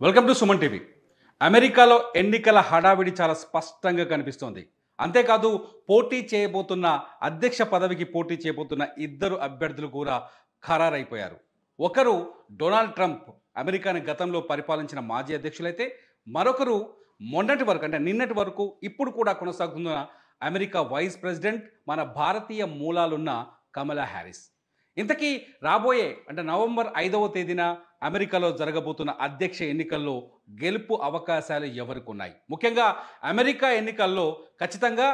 Welcome to Suman TV. అమెరికాలో ఎన్నికల హడావిడి చాలా స్పష్టంగా కనిపిస్తోంది. అంతేకాదు పోటీ చేయబోతున్న అధ్యక్ష పదవికి పోటీ చేయబోతున్న ఇద్దరు అభ్యర్థులు కూడా ఖరారైపోయారు. ఒకరు డొనాల్డ్ ట్రంప్, అమెరికాని గతంలో పరిపాలించిన మాజీ అధ్యక్షులైతే, మరొకరు మొన్నటి వరకు అంటే నిన్నటి వరకు ఇప్పుడు కూడా కొనసాగుతున్న అమెరికా వైస్ ప్రెసిడెంట్, మన భారతీయ మూలాలున్న కమలా హ్యారిస్. ఇంతకీ రాబోయే అంటే నవంబర్ 5వ తేదీన అమెరికాలో జరగబోతున్న అధ్యక్ష ఎన్నికల్లో గెలుపు అవకాశాలు ఎవరికి ఉన్నాయి? ముఖ్యంగా అమెరికా ఎన్నికల్లో ఖచ్చితంగా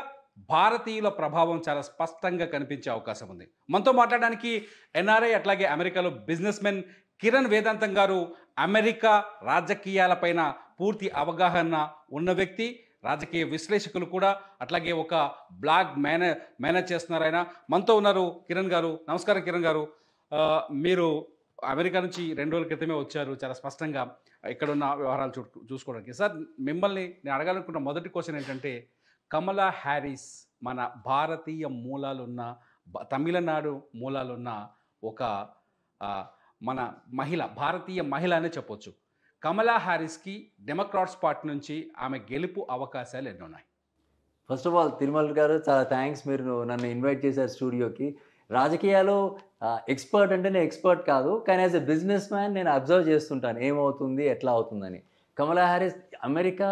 భారతీయుల ప్రభావం చాలా స్పష్టంగా కనిపించే అవకాశం ఉంది. మనతో మాట్లాడడానికి ఎన్ఆర్ఐ అట్లాగే అమెరికాలో బిజినెస్ మెన్ కిరణ్ వేదాంతం గారు, అమెరికా రాజకీయాలపైన పూర్తి అవగాహన ఉన్న వ్యక్తి, రాజకీయ విశ్లేషకులు కూడా, అట్లాగే ఒక బ్లాగ్ మేనేజ్ చేస్తున్నారు ఆయన. మనతో ఉన్నారు కిరణ్ గారు. నమస్కారం కిరణ్ గారు. మీరు అమెరికా నుంచి 2 రోజుల క్రితమే వచ్చారు. చాలా స్పష్టంగా ఇక్కడున్న వ్యవహారాలు చూసుకోవడానికి. సార్, మిమ్మల్ని నేను అడగాలనుకున్న మొదటి క్వశ్చన్ ఏంటంటే, కమలా హ్యారిస్ మన భారతీయ మూలాలున్న, తమిళనాడు మూలాలున్న ఒక మన మహిళ, భారతీయ మహిళ అనే చెప్పొచ్చు. కమలా హ్యారిస్కి డెమోక్రాట్స్ పార్టీ నుంచి ఆమె గెలుపు అవకాశాలు ఎన్ని ఉన్నాయి? ఫస్ట్ ఆఫ్ ఆల్ తిరుమల గారు, చాలా థ్యాంక్స్, మీరు నన్ను ఇన్వైట్ చేశారు స్టూడియోకి. రాజకీయాలు ఎక్స్పర్ట్ అంటే నేను ఎక్స్పర్ట్ కాదు, కానీ యాజ్ ఎ బిజినెస్ మ్యాన్ నేను అబ్జర్వ్ చేస్తుంటాను ఏమవుతుంది, ఎట్లా అవుతుందని. Kamala Harris, America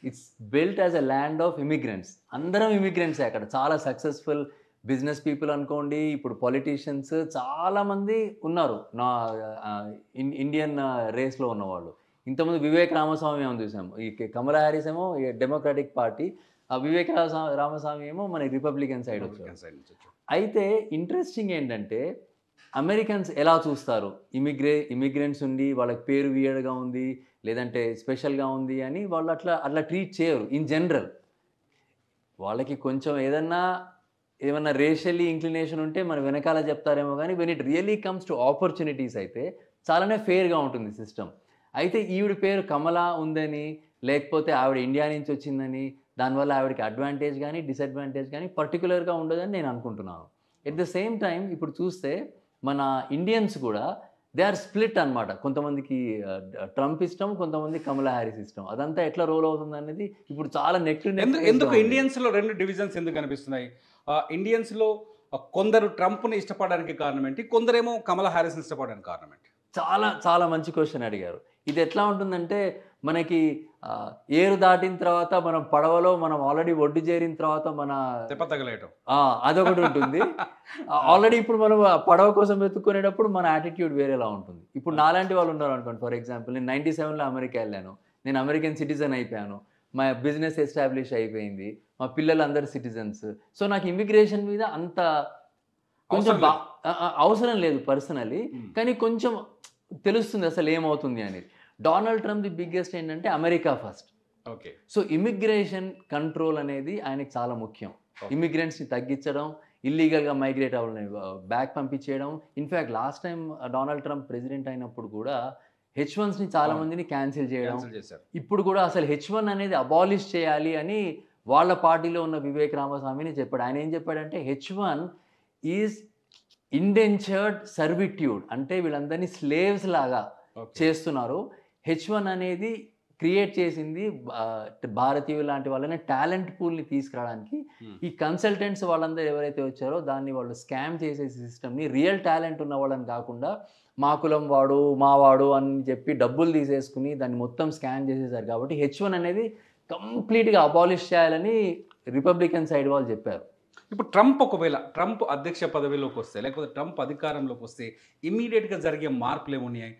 it's built as a land of immigrants. అందరం ఇమిగ్రెంట్సే అక్కడ. చాలా సక్సెస్ఫుల్ బిజినెస్ పీపుల్ అనుకోండి, ఇప్పుడు పొలిటీషియన్స్ చాలామంది ఉన్నారు నా ఇండియన్ రేస్లో ఉన్నవాళ్ళు. ఇంతకుముందు వివేక్ రామస్వామి ఏమో చూసాము. ఈ కమలా హ్యారిస్ ఏమో డెమోక్రాటిక్ పార్టీ, వివేక్ రామస్వామి ఏమో మన రిపబ్లికన్ సైడ్ వచ్చారు. అయితే ఇంట్రెస్టింగ్ ఏంటంటే, అమెరికన్స్ ఎలా చూస్తారు, ఇమిగ్రెంట్స్ ఉండి వాళ్ళకి పేరు వియర్డ్గా ఉంది, లేదంటే స్పెషల్గా ఉంది అని వాళ్ళు అట్లా ట్రీట్ చేయరు. ఇన్ జనరల్ వాళ్ళకి కొంచెం ఏమన్నా రేషియల్లీ ఇంక్లినేషన్ ఉంటే మన వెనకాల చెప్తారేమో, కానీ when it really comes to opportunities అయితే చాలానే ఫెయిర్గా ఉంటుంది సిస్టమ్. అయితే ఈవిడ పేరు కమలా ఉందని, లేకపోతే ఆవిడ ఇండియా నుంచి వచ్చిందని, దానివల్ల ఆవిడకి అడ్వాంటేజ్ కానీ డిసడ్వాంటేజ్ కానీ పర్టికులర్గా ఉండదని నేను అనుకుంటున్నాను. ఎట్ ద సేమ్ టైం ఇప్పుడు చూస్తే మన ఇండియన్స్ కూడా దే ఆర్ స్ప్లిట్ అనమాట. కొంతమందికి ట్రంప్ ఇష్టం, కొంతమంది కమలా హ్యారిస్ ఇష్టం. అదంతా ఎట్లా రోల్ అవుతుంది అనేది ఇప్పుడు చాలా ఎందుకు ఇండియన్స్లో 2 డివిజన్స్ ఎందుకు కనిపిస్తున్నాయి? ఇండియన్స్లో కొందరు ట్రంప్ని ఇష్టపడడానికి కారణం ఏంటి, కొందరేమో కమలా హ్యారిస్ని ఇష్టపడడానికి కారణం ఏంటి? చాలా చాలా మంచి క్వశ్చన్ అడిగారు. ఇది ఎట్లా ఉంటుందంటే, మనకి ఏరు దాటిన తర్వాత మనం పడవలో మనం ఆల్రెడీ ఒడ్డు చేరిన తర్వాత మన తగలేయటం అదొకటి ఉంటుంది. ఆల్రెడీ ఇప్పుడు మనం పడవ కోసం వెతుక్కునేటప్పుడు మన యాటిట్యూడ్ వేరేలా ఉంటుంది. ఇప్పుడు నాలాంటి వాళ్ళు ఉన్నారు అనుకోండి. ఫర్ ఎగ్జాంపుల్, నేను 97లో అమెరికా వెళ్ళాను, నేను అమెరికన్ సిటిజన్ అయిపోయాను, మా బిజినెస్ ఎస్టాబ్లిష్ అయిపోయింది, మా పిల్లలు అందరు సిటిజన్స్. సో నాకు ఇమిగ్రేషన్ మీద అంత కొంచెం అవసరం లేదు పర్సనలీ, కానీ కొంచెం తెలుస్తుంది అసలు ఏమవుతుంది అనేది. డొనాల్డ్ ట్రంప్ ది బిగ్గెస్ట్ ఏంటంటే America first. Okay. So immigration control అనేది ఆయనకి చాలా ముఖ్యం. ఇమిగ్రెంట్స్ని తగ్గించడం, ఇల్లీగల్గా మైగ్రేట్ అవ్వాలని బ్యాక్ పంపించేయడం. In fact last time Donald Trump president అయినప్పుడు కూడా H1ని చాలా మందిని క్యాన్సిల్ చేయడం. ఇప్పుడు కూడా అసలు H1 అనేది అబాలిష్ చేయాలి అని వాళ్ళ పార్టీలో ఉన్న వివేక్ రామస్వామిని చెప్పాడు. ఆయన ఏం చెప్పాడంటే, H1 ఈజ్ ఇండెంచర్డ్ సర్విట్యూడ్, అంటే వీళ్ళందరినీ స్లేవ్స్ లాగా చేస్తున్నారు. H1 అనేది క్రియేట్ చేసింది భారతీయులు లాంటి వాళ్ళని టాలెంట్ పూల్ని తీసుకురావడానికి. ఈ కన్సల్టెంట్స్ వాళ్ళందరూ ఎవరైతే వచ్చారో దాన్ని వాళ్ళు స్కామ్ చేసే సిస్టమ్ని, రియల్ టాలెంట్ ఉన్న వాళ్ళని కాకుండా మా కులం వాడు, మా వాడు అని చెప్పి డబ్బులు తీసేసుకుని దాన్ని మొత్తం స్కామ్ చేసేసారు. కాబట్టి H1 అనేది కంప్లీట్గా అబాలిష్ చేయాలని రిపబ్లికన్ సైడ్ వాళ్ళు చెప్పారు. ఇప్పుడు ఒకవేళ ట్రంప్ అధ్యక్ష పదవిలోకి వస్తే, లేకపోతే ట్రంప్ అధికారంలోకి వస్తే ఇమ్మీడియట్గా జరిగే మార్పులు ఏమున్నాయి?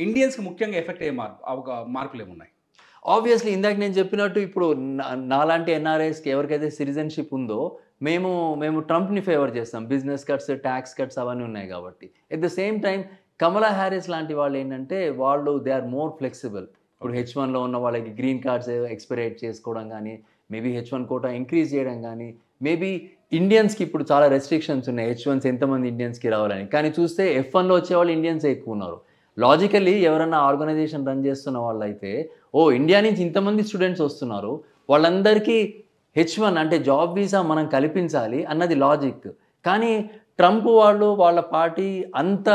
ఇండియన్స్కి ముఖ్యంగా ఎఫెక్ట్ అయ్యే మార్పులు ఏమున్నాయి? ఆబ్వియస్లీ ఇందాక నేను చెప్పినట్టు, ఇప్పుడు నాలాంటి ఎన్ఆర్ఐస్కి ఎవరికైతే సిటిజన్షిప్ ఉందో మేము ట్రంప్ని ఫేవర్ చేస్తాం. బిజినెస్ కట్స్, ట్యాక్స్ కట్స్ అవన్నీ ఉన్నాయి కాబట్టి. At the same time Kamala Harris లాంటి వాళ్ళు ఏంటంటే, వాళ్ళు దే ఆర్ మోర్ ఫ్లెక్సిబుల్. ఇప్పుడు H1లో ఉన్న వాళ్ళకి గ్రీన్ కార్డ్స్ ఎక్స్పైరేట్ చేసుకోవడం కానీ, మేబీ H1 కోటా ఇంక్రీజ్ చేయడం కానీ, మేబీ ఇండియన్స్కి ఇప్పుడు చాలా రెస్ట్రిక్షన్స్ ఉన్నాయి H1s ఎంతమంది ఇండియన్స్కి రావాలని. కానీ చూస్తే F1లో వచ్చేవాళ్ళు ఇండియన్స్ ఎక్కువ ఉన్నారు. లాజికల్లీ ఎవరన్నా ఆర్గనైజేషన్ రన్ చేస్తున్న వాళ్ళు అయితే, ఇండియా నుంచి ఇంతమంది స్టూడెంట్స్ వస్తున్నారు, వాళ్ళందరికీ H1 అంటే జాబ్ వీసా మనం కల్పించాలి అన్నది లాజిక్. కానీ ట్రంప్ వాళ్ళు, వాళ్ళ పార్టీ అంత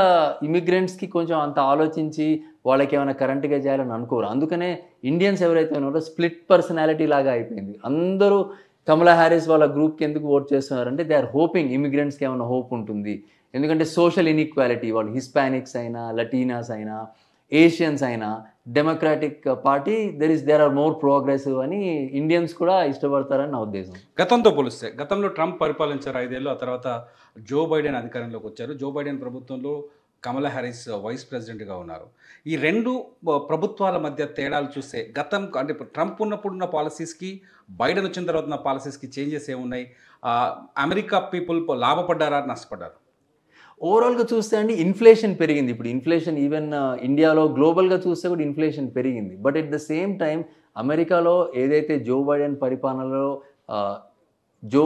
ఇమిగ్రెంట్స్కి కొంచెం అంత ఆలోచించి వాళ్ళకి ఏమైనా కరెంట్గా చేయాలని అనుకోరు. అందుకనే ఇండియన్స్ ఎవరైతే ఉన్నారో స్ప్లిట్ పర్సనాలిటీ లాగా అయిపోయింది. అందరూ కమలా హ్యారిస్ వాళ్ళ గ్రూప్కి ఎందుకు ఓట్ చేస్తున్నారంటే దే ఆర్ హోపింగ్ ఇమిగ్రెంట్స్కి ఏమైనా హోప్ ఉంటుంది. ఎందుకంటే సోషల్ ఇన్ఈక్వాలిటీ, వాళ్ళు హిస్పానిక్స్ అయినా, లటీనాస్ అయినా, ఏషియన్స్ అయినా, democratic party there are more progressive అని ఇండియన్స్ కూడా ఇష్టపడతారని నా ఉద్దేశం. గతంతో పోలిస్తే గతంలో ట్రంప్ పరిపాలించారు 5 ఏళ్ళు, ఆ తర్వాత జో బైడెన్ అధికారంలోకి వచ్చారు. జో బైడెన్ ప్రభుత్వంలో కమలా హ్యారిస్ వైస్ ప్రెసిడెంట్గా ఉన్నారు. ఈ రెండు ప్రభుత్వాల మధ్య తేడాలు చూస్తే గతం అంటే ఇప్పుడు ట్రంప్ ఉన్నప్పుడు ఉన్న పాలసీస్కి బైడెన్ వచ్చిన తర్వాత ఉన్న పాలసీస్కి చేంజెస్ ఏమున్నాయి? అమెరికా పీపుల్ లాభపడ్డారా, నష్టపడ్డారా? ఓవరాల్గా చూస్తే అండి ఇన్ఫ్లేషన్ పెరిగింది. ఇప్పుడు ఇన్ఫ్లేషన్ ఈవెన్ ఇండియాలో గ్లోబల్గా చూస్తే కూడా ఇన్ఫ్లేషన్ పెరిగింది. But at the same time అమెరికాలో ఏదైతే జో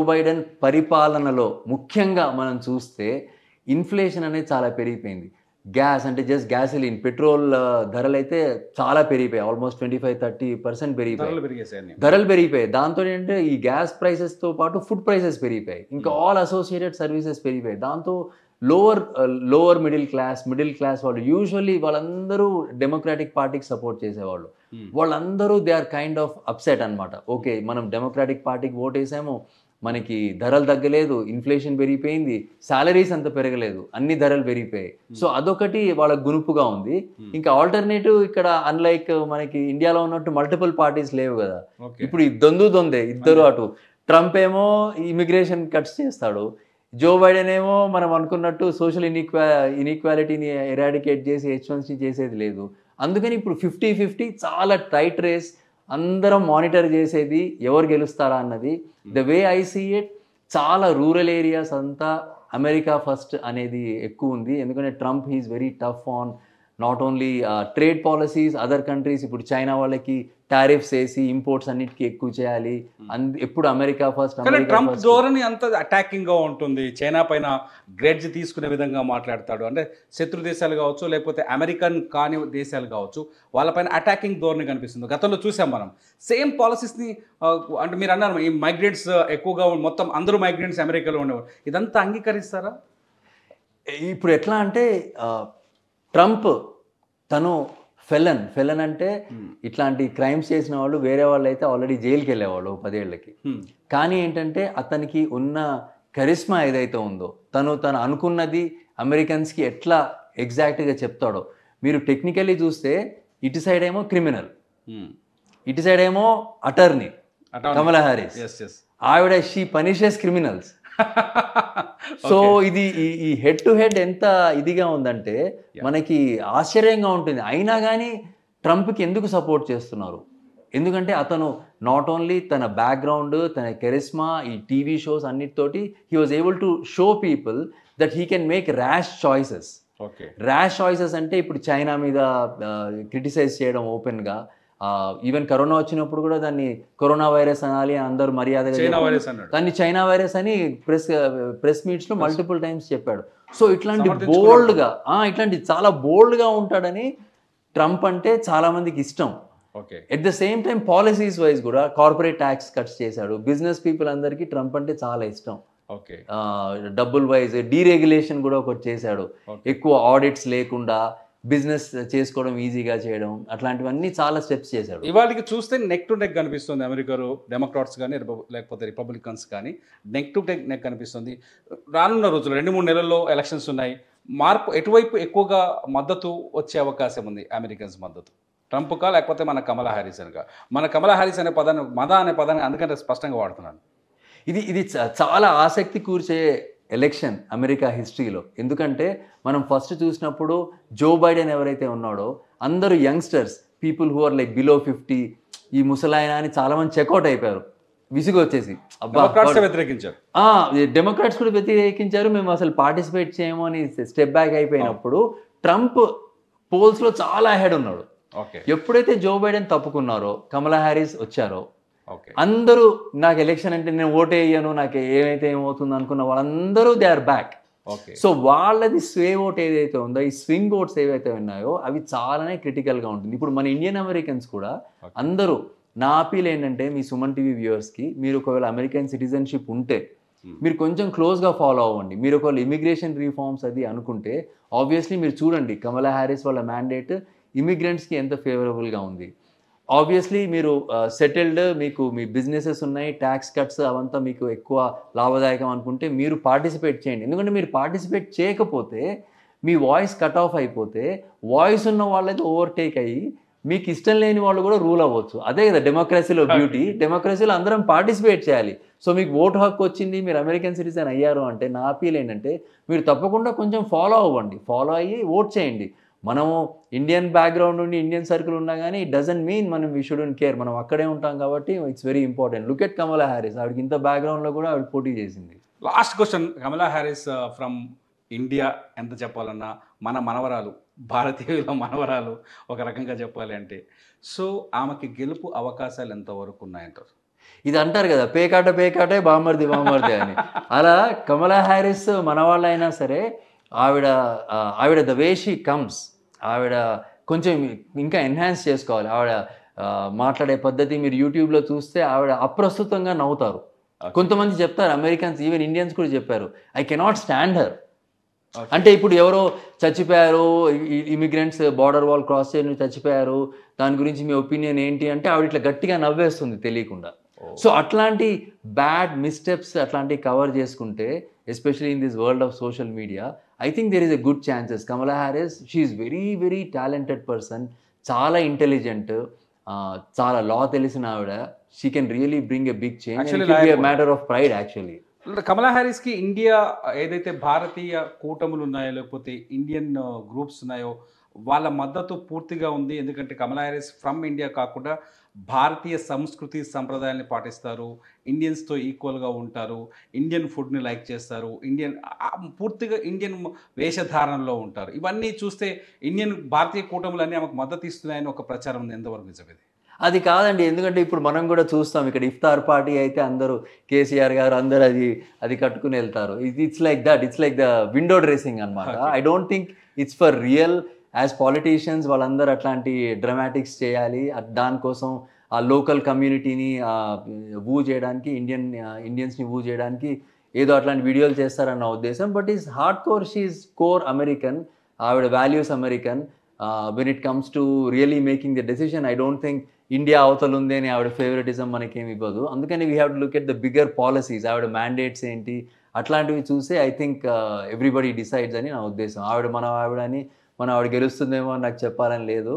బైడెన్ పరిపాలనలో ముఖ్యంగా మనం చూస్తే ఇన్ఫ్లేషన్ అనేది చాలా పెరిగిపోయింది. గ్యాస్ అంటే జస్ట్ గ్యాసోలిన్, పెట్రోల్ ధరలు అయితే చాలా పెరిగిపోయాయి. ఆల్మోస్ట్ 25-30% పెరిగిపోయాయి. ధరలు పెరిగిపోయాయి. దాంతో ఏంటంటే ఈ గ్యాస్ ప్రైసెస్తో పాటు ఫుడ్ ప్రైసెస్ పెరిగిపోయాయి. ఇంకా ఆల్ అసోసియేటెడ్ సర్వీసెస్ పెరిగిపోయాయి. దాంతో లోవర్ మిడిల్ క్లాస్ వాళ్ళు యూజువల్లీ వాళ్ళందరూ డెమోక్రాటిక్ పార్టీకి సపోర్ట్ చేసేవాళ్ళు. వాళ్ళందరూ they are kind of upset అనమాట. ఓకే, మనం డెమోక్రాటిక్ పార్టీకి ఓట్ వేసాము, మనకి ధరలు తగ్గలేదు, ఇన్ఫ్లేషన్ పెరిగిపోయింది, సాలరీస్ అంత పెరగలేదు, అన్ని ధరలు పెరిగిపోయాయి. సో అదొకటి వాళ్ళ గునుపుగా ఉంది. ఇంకా ఆల్టర్నేటివ్ ఇక్కడ అన్లైక్ మనకి ఇండియాలో ఉన్నట్టు మల్టిపుల్ పార్టీస్ లేవు కదా. ఇప్పుడు దొందే ఇద్దరు, అటు ట్రంప్ ఏమో ఇమిగ్రేషన్ కట్స్ చేస్తాడు, జో బైడెన్ ఏమో మనం అనుకున్నట్టు సోషల్ ఇన్ఈక్వాలిటీని ఎరాడికేట్ చేసి H1C చేసేది లేదు. అందుకని ఇప్పుడు 50-50 చాలా టైట్ రేస్. అందరం మానిటర్ చేసేది ఎవరు గెలుస్తారా అన్నది. The way I see it, చాలా రూరల్ ఏరియాస్ అంతా అమెరికా ఫస్ట్ అనేది ఎక్కువ ఉంది. ఎందుకంటే Trump he's very tough on not only trade policies, other countries. ఇప్పుడు చైనా వాళ్ళకి టారిఫ్స్ వేసి ఇంపోర్ట్స్ అన్నిటికీ ఎక్కువ చేయాలి. ఎప్పుడు అమెరికా ఫస్ట్. ట్రంప్ ధోరణి అంత అటాకింగ్ గా ఉంటుంది. చైనా పైన గ్రేడ్జ్ తీసుకునే విధంగా మాట్లాడతాడు. అంటే శత్రు దేశాలు కావచ్చు, లేకపోతే అమెరికన్ కాని దేశాలు కావచ్చు, వాళ్ళపైన అటాకింగ్ ధోరణి కనిపిస్తుంది. గతంలో చూసాం మనం సేమ్ పాలసీస్ని. అంటే మీరు అన్నారు ఈ మైగ్రెంట్స్ ఎక్కువగా మొత్తం అందరూ మైగ్రెంట్స్ అమెరికాలో ఉండేవారు. ఇదంతా అంగీకరిస్తారా? ఇప్పుడు ఎట్లా అంటే ట్రంప్ తను ఫెలన్ అంటే ఇట్లాంటి క్రైమ్స్ చేసిన వాళ్ళు వేరే వాళ్ళు అయితే ఆల్రెడీ జైలుకి వెళ్ళేవాళ్ళు 10 ఏళ్ళకి. కానీ ఏంటంటే అతనికి ఉన్న కరిస్మా ఏదైతే ఉందో, తను అనుకున్నది అమెరికన్స్కి ఎట్లా ఎగ్జాక్ట్గా చెప్తాడో. మీరు టెక్నికల్లీ చూస్తే ఇటు సైడ్ ఏమో క్రిమినల్, ఇటు సైడ్ ఏమో అటర్నీ కమలా హ్యారిస్. ఆవిడ షీ పనిషెస్ క్రిమినల్స్. సో ఇది ఈ హెడ్ టు హెడ్ ఎంత ఇదిగా ఉందంటే మనకి ఆశ్చర్యంగా ఉంటుంది. అయినా కానీ ట్రంప్కి ఎందుకు సపోర్ట్ చేస్తున్నారు? ఎందుకంటే అతను నాట్ ఓన్లీ తన బ్యాక్గ్రౌండ్, తన కెరిస్మా, ఈ టీవీ షోస్ అన్నిటితోటి he was able to show people that he can make rash choices. అంటే ఇప్పుడు చైనా మీద క్రిటిసైజ్ చేయడం ఓపెన్గా, ఈవెన్ కరోనా వచ్చినప్పుడు కూడా దాన్ని కరోనా వైరస్ అనాలి అని అందరూ మర్యాదగా, దాన్ని చైనా వైరస్ అని ప్రెస్ మీట్స్లో మల్టిపుల్ టైమ్స్ చెప్పాడు. సో ఇట్లాంటి ఇట్లాంటి చాలా బోల్డ్గా ఉంటాడని ట్రంప్ అంటే చాలా మందికి ఇష్టం. At the same time policies wise కూడా కార్పొరేట్ ట్యాక్స్ కట్స్ చేశాడు. బిజినెస్ పీపుల్ అందరికీ ట్రంప్ అంటే చాలా ఇష్టం. డబ్బుల్ వైజ్ డీరెగ్యులేషన్ కూడా ఒకటి చేశాడు. ఎక్కువ ఆడిట్స్ లేకుండా బిజినెస్ చేసుకోవడం ఈజీగా చేయడం, అట్లాంటివన్నీ చాలా స్టెప్స్ చేశాడు. ఇవాళకి చూస్తే నెక్ టు నెక్ కనిపిస్తుంది. అమెరికాలో డెమోక్రాట్స్ కానీ లేకపోతే రిపబ్లికన్స్ కానీ నెక్ టు నెక్ కనిపిస్తుంది. రానున్న రోజులు 2-3 నెలల్లో ఎలక్షన్స్ ఉన్నాయి. మార్పు ఎటువైపు ఎక్కువగా మద్దతు వచ్చే అవకాశం ఉంది? అమెరికన్స్ మద్దతు ట్రంప్కా లేకపోతే మన కమలా హ్యారిస్ అనక? మన కమలా హ్యారిస్ అనే పదాన్ని, అనే పదాన్ని అందుకంటే స్పష్టంగా వాడుతున్నాను. ఇది చాలా ఆసక్తి కూర్చే ఎలక్షన్ అమెరికా హిస్టరీలో. ఎందుకంటే మనం ఫస్ట్ చూసినప్పుడు జో బైడెన్ ఎవరైతే ఉన్నాడో అందరూ youngsters, people who are like below 50, ఈ ముసలాయన అని చాలా మంది చెక్అవుట్ అయిపోయారు, విసుగు వచ్చేసి. డెమోక్రాట్స్ కూడా వ్యతిరేకించారు, మేము అసలు పార్టిసిపేట్ చేయము అని స్టెప్ బ్యాక్ అయిపోయినప్పుడు ట్రంప్ పోల్స్లో చాలా అహెడ్ ఉన్నాడు. ఎప్పుడైతే జో బైడెన్ తప్పుకున్నారో, కమలా హ్యారిస్ వచ్చారో, అందరూ నాకు ఎలక్షన్ అంటే నేను ఓటే వేయను, నాకు ఏమైతే ఏమవుతుంది అనుకున్న వాళ్ళందరూ దే ఆర్ బ్యాక్. సో వాళ్ళది స్వే ఓట్ ఏదైతే ఉందో, ఈ స్వింగ్ ఓట్స్ ఏవైతే ఉన్నాయో అవి చాలానే క్రిటికల్గా ఉంటుంది. ఇప్పుడు మన ఇండియన్ అమెరికన్స్ కూడా అందరూ, నా అపీల్ ఏంటంటే మీ సుమన్ టీవీ వ్యూవర్స్కి, మీరు ఒకవేళ అమెరికన్ సిటిజన్షిప్ ఉంటే మీరు కొంచెం క్లోజ్గా ఫాలో అవ్వండి. మీరు ఒకవేళ ఇమిగ్రేషన్ రిఫార్మ్స్ అది అనుకుంటే ఆబ్వియస్లీ మీరు చూడండి, కమలా హ్యారిస్ వాళ్ళ మ్యాండేట్ ఇమిగ్రెంట్స్కి ఎంత ఫేవరబుల్గా ఉంది. ఆబ్వియస్లీ మీరు సెటిల్డ్, మీకు మీ బిజినెసెస్ ఉన్నాయి, ట్యాక్స్ కట్స్ అవంతా మీకు ఎక్కువ లాభదాయకం అనుకుంటే మీరు పార్టిసిపేట్ చేయండి. ఎందుకంటే మీరు పార్టిసిపేట్ చేయకపోతే మీ వాయిస్ కట్ ఆఫ్ అయిపోతే వాయిస్ ఉన్న వాళ్ళైతే ఓవర్టేక్ అయ్యి మీకు ఇష్టం లేని వాళ్ళు కూడా రూల్ అవ్వచ్చు. అదే కదా డెమోక్రసీలో బ్యూటీ. డెమోక్రసీలో అందరం పార్టిసిపేట్ చేయాలి. సో మీకు ఓటు హక్కు వచ్చింది, మీరు అమెరికన్ సిటిజన్ అయ్యారు అంటే నా అపీల్ ఏంటంటే మీరు తప్పకుండా కొంచెం ఫాలో అవ్వండి, ఫాలో అయ్యి ఓట్ చేయండి. మనము ఇండియన్ బ్యాక్గ్రౌండ్ నుండి ఇండియన్ సర్కిల్ ఉన్నా కానీ ఇట్ డజంట్ మీన్ మనం వీ షుడెంట్ కేర్. మనం అక్కడే ఉంటాం కాబట్టి it's very important. Look at Kamala Harris, ఆవిడకి ఇంత బ్యాక్గ్రౌండ్లో కూడా ఆవిడ పోటీ చేసింది. Last question, Kamala Harris from India ఎంత చెప్పాలన్నా మన మనవరాలు, భారతీయుల మనవరాలు ఒక రకంగా చెప్పాలి అంటే, సో ఆమెకి గెలుపు అవకాశాలు ఎంతవరకు ఉన్నాయంటారు? ఇది అంటారు కదా పేకాటే బామర్ది అని. అలా కమలా హ్యారిస్ మనవాళ్ళైనా సరే ఆవిడ ద వే షీ కమ్స్, ఆవిడ కొంచెం ఇంకా ఎన్హాన్స్ చేసుకోవాలి. ఆవిడ మాట్లాడే పద్ధతి మీరు యూట్యూబ్లో చూస్తే ఆవిడ అప్రస్తుతంగా నవ్వుతారు. కొంతమంది చెప్తారు, అమెరికన్స్ ఈవెన్ ఇండియన్స్ కూడా చెప్పారు, ఐ కెనాట్ స్టాండ్ హర్. అంటే ఇప్పుడు ఎవరో చచ్చిపోయారు, ఇమిగ్రెంట్స్ బార్డర్ వాల్ క్రాస్ చేయడం చచ్చిపోయారు, దాని గురించి మీ ఒపీనియన్ ఏంటి అంటే ఆవిడ ఇట్లా గట్టిగా నవ్వేస్తుంది తెలియకుండా. సో అట్లాంటి బ్యాడ్ మిస్టెప్స్ అట్లాంటివి కవర్ చేసుకుంటే, especially in this world of social media, I think there is a good chances. Kamala Harris she is very very talented person, చాలా ఇంటెలిజెంట్, చాలా లా తెలిసిన ఆవిడ. She can really bring a big change. It will be a matter of pride actually. Kamala హ్యారిస్కి India ఏదైతే భారతీయ కూటములు ఉన్నాయో లేకపోతే Indian groups ఉన్నాయో వాళ్ళ మద్దతు పూర్తిగా ఉంది. ఎందుకంటే కమలా హ్యారిస్ ఫ్రమ్ ఇండియా కాకుండా భారతీయ సంస్కృతి సంప్రదాయాన్ని పాటిస్తారు, ఇండియన్స్తో ఈక్వల్గా ఉంటారు, ఇండియన్ ఫుడ్ని లైక్ చేస్తారు, పూర్తిగా ఇండియన్ వేషధారణలో ఉంటారు. ఇవన్నీ చూస్తే భారతీయ కూటములన్నీ ఆమెకు మద్దతు ఇస్తున్నాయని ఒక ప్రచారం ఉంది. ఎంతవరకు నిజమేది? అది కాదండి. ఎందుకంటే ఇప్పుడు మనం కూడా చూస్తాం, ఇక్కడ ఇఫ్తార్ పార్టీ అయితే అందరూ కేసీఆర్ గారు అందరూ అది కట్టుకుని వెళ్తారు. It's like that, it's like the window dressing అనమాట. I don't think it's for real. As politicians వాళ్ళందరూ అట్లాంటి డ్రామాటిక్స్ చేయాలి, దానికోసం ఆ లోకల్ కమ్యూనిటీని వూ చేయడానికి, ఇండియన్స్ని వూ చేయడానికి ఏదో అట్లాంటి వీడియోలు చేస్తారన్న ఉద్దేశం. But is hard core, she is core American, ఆవిడ values American. When it comes to really making the decision, I don't think India అవతలు ఉంది అని ఆవిడ ఫేవరెటిజం మనకేమి ఇవ్వదు. అందుకని we have to look at the bigger policies, ఆవిడ మ్యాండేట్స్ ఏంటి అట్లాంటివి చూసి ఐ థింక్ ఎవ్రీబడి డిసైడ్స్ అని నా ఉద్దేశం. మన ఆవిడ గెలుస్తుందేమో నాకు చెప్పాలని లేదు.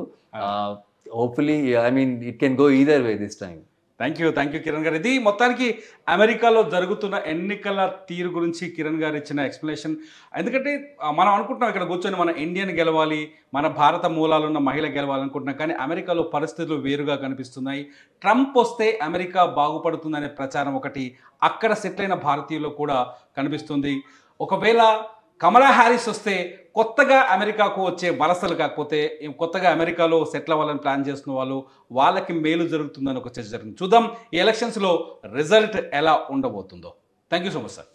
Hopefully I mean it can go either way this time. Thank you Kiran గారు. ఇది మొత్తానికి అమెరికాలో జరుగుతున్న ఎన్నికల తీరు గురించి కిరణ్ గారు ఇచ్చిన ఎక్స్ప్లెనేషన్. ఎందుకంటే మనం అనుకుంటున్నాం ఇక్కడ కూర్చొని మన ఇండియన్ గెలవాలి, మన భారత మూలాలున్న మహిళ గెలవాలనుకుంటున్నాం, కానీ అమెరికాలో పరిస్థితులు వేరుగా కనిపిస్తున్నాయి. ట్రంప్ వస్తే అమెరికా బాగుపడుతుందనే ప్రచారం ఒకటి అక్కడ సెటిల్ అయిన భారతీయులు కూడా కనిపిస్తుంది. ఒకవేళ కమలా హ్యారిస్ వస్తే కొత్తగా అమెరికాకు వచ్చే వలసలు కాకపోతే కొత్తగా అమెరికాలో సెటిల్ అవ్వాలని ప్లాన్ చేస్తున్న వాళ్ళకి మేలు జరుగుతుందని ఒక చర్చ జరిగింది. చూద్దాం ఈ ఎలక్షన్స్లో రిజల్ట్ ఎలా ఉండబోతుందో. Thank you so much sir.